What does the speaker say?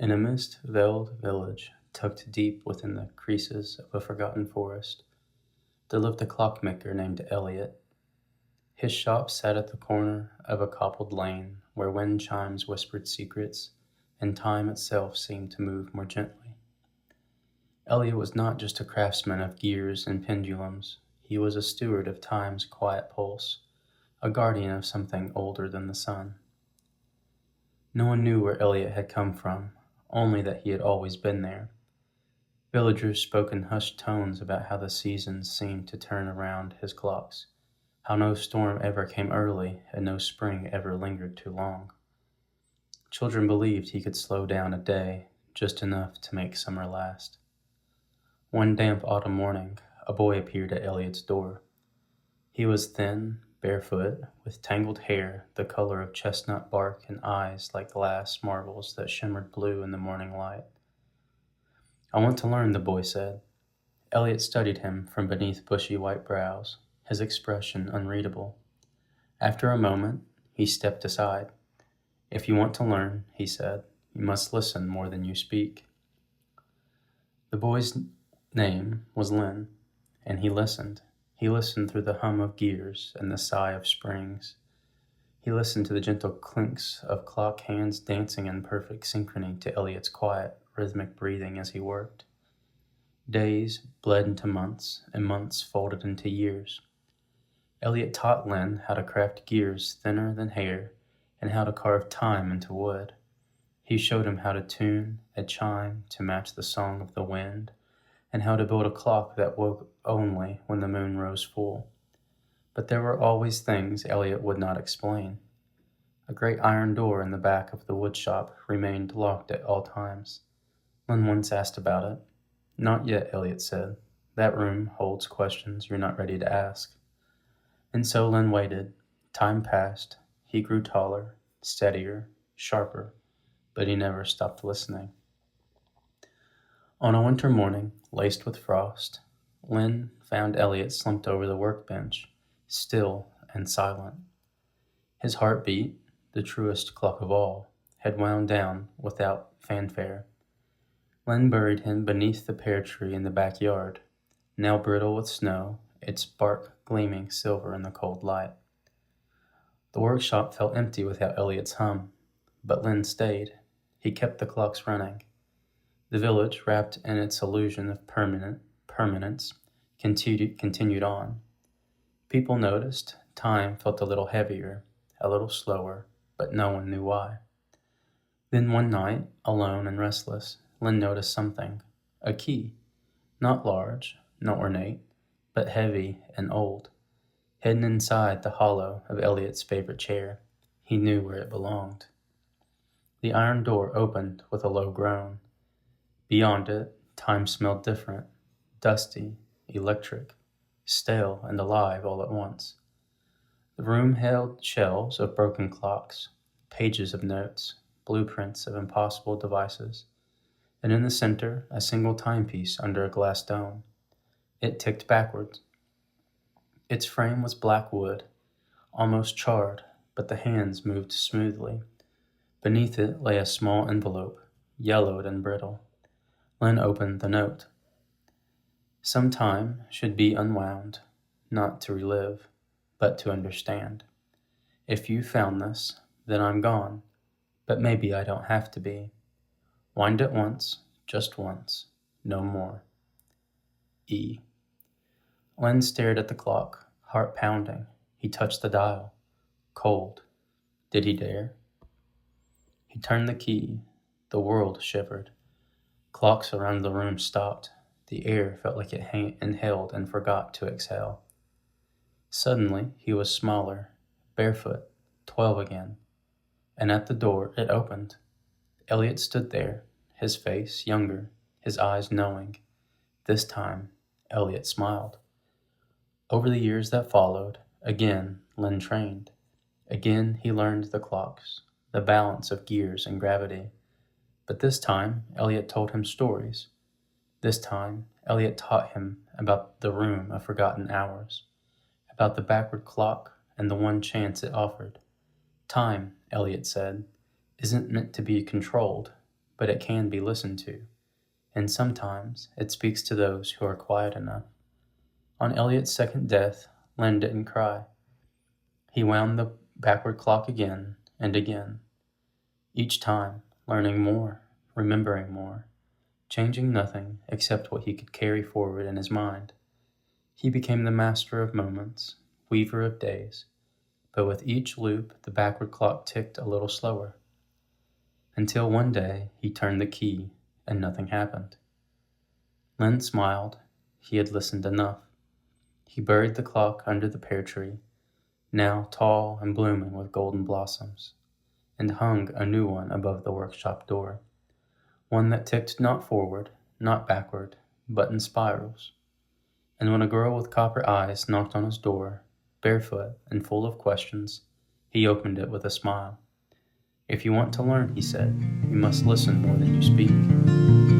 In a mist-veiled village, tucked deep within the creases of a forgotten forest, there lived a clockmaker named Elliot. His shop sat at the corner of a cobbled lane where wind chimes whispered secrets and time itself seemed to move more gently. Elliot was not just a craftsman of gears and pendulums, he was a steward of time's quiet pulse, a guardian of something older than the sun. No one knew where Elliot had come from, only that he had always been there. Villagers spoke in hushed tones about how the seasons seemed to turn around his clocks, how no storm ever came early and no spring ever lingered too long. Children believed he could slow down a day just enough to make summer last. One damp autumn morning, a boy appeared at Elliot's door. He was thin, barefoot, with tangled hair the color of chestnut bark and eyes like glass marbles that shimmered blue in the morning light. "I want to learn," the boy said. Elliot studied him from beneath bushy white brows, his expression unreadable. After a moment, he stepped aside. "If you want to learn," he said, "you must listen more than you speak." The boy's name was Lynn, and he listened. He listened through the hum of gears and the sigh of springs. He listened to the gentle clinks of clock hands dancing in perfect synchrony to Elliot's quiet, rhythmic breathing as he worked. Days bled into months, and months folded into years. Elliot taught Lynn how to craft gears thinner than hair and how to carve time into wood. He showed him how to tune a chime to match the song of the wind, and how to build a clock that woke only when the moon rose full. But there were always things Elliot would not explain. A great iron door in the back of the wood shop remained locked at all times. Lynn once asked about it. "Not yet," Elliot said. "That room holds questions you're not ready to ask." And so Lynn waited. Time passed. He grew taller, steadier, sharper, but he never stopped listening. On a winter morning, laced with frost, Lynn found Elliot slumped over the workbench, still and silent. His heartbeat, the truest clock of all, had wound down without fanfare. Lynn buried him beneath the pear tree in the backyard, now brittle with snow, its bark gleaming silver in the cold light. The workshop felt empty without Elliot's hum, but Lynn stayed. He kept the clocks running. The village, wrapped in its illusion of permanence, continued on. People noticed. Time felt a little heavier, a little slower, but no one knew why. Then one night, alone and restless, Lynn noticed something. A key. Not large, not ornate, but heavy and old. Hidden inside the hollow of Elliot's favorite chair. He knew where it belonged. The iron door opened with a low groan. Beyond it, time smelled different, dusty, electric, stale and alive all at once. The room held shelves of broken clocks, pages of notes, blueprints of impossible devices, and in the center, a single timepiece under a glass dome. It ticked backwards. Its frame was black wood, almost charred, but the hands moved smoothly. Beneath it lay a small envelope, yellowed and brittle. Lynn opened the note. "Some time should be unwound, not to relive, but to understand. If you found this, then I'm gone, but maybe I don't have to be. Wind it once, just once, no more. E." Lynn stared at the clock, heart pounding. He touched the dial. Cold. Did he dare? He turned the key. The world shivered. Clocks around the room stopped. The air felt like it inhaled and forgot to exhale. Suddenly, he was smaller, barefoot, 12 again. And at the door, it opened. Elliot stood there, his face younger, his eyes knowing. This time, Elliot smiled. Over the years that followed, again, Lynn trained. Again, he learned the clocks, the balance of gears and gravity. But this time, Elliot told him stories. This time, Elliot taught him about the room of forgotten hours, about the backward clock and the one chance it offered. Time, Elliot said, isn't meant to be controlled, but it can be listened to, and sometimes it speaks to those who are quiet enough. On Elliot's second death, Len didn't cry. He wound the backward clock again and again, each time learning more, remembering more, changing nothing except what he could carry forward in his mind. He became the master of moments, weaver of days, but with each loop the backward clock ticked a little slower, until one day he turned the key and nothing happened. Len smiled. He had listened enough. He buried the clock under the pear tree, now tall and blooming with golden blossoms, and hung a new one above the workshop door, one that ticked not forward, not backward, but in spirals. And when a girl with copper eyes knocked on his door, barefoot and full of questions, he opened it with a smile. "If you want to learn," he said, "you must listen more than you speak."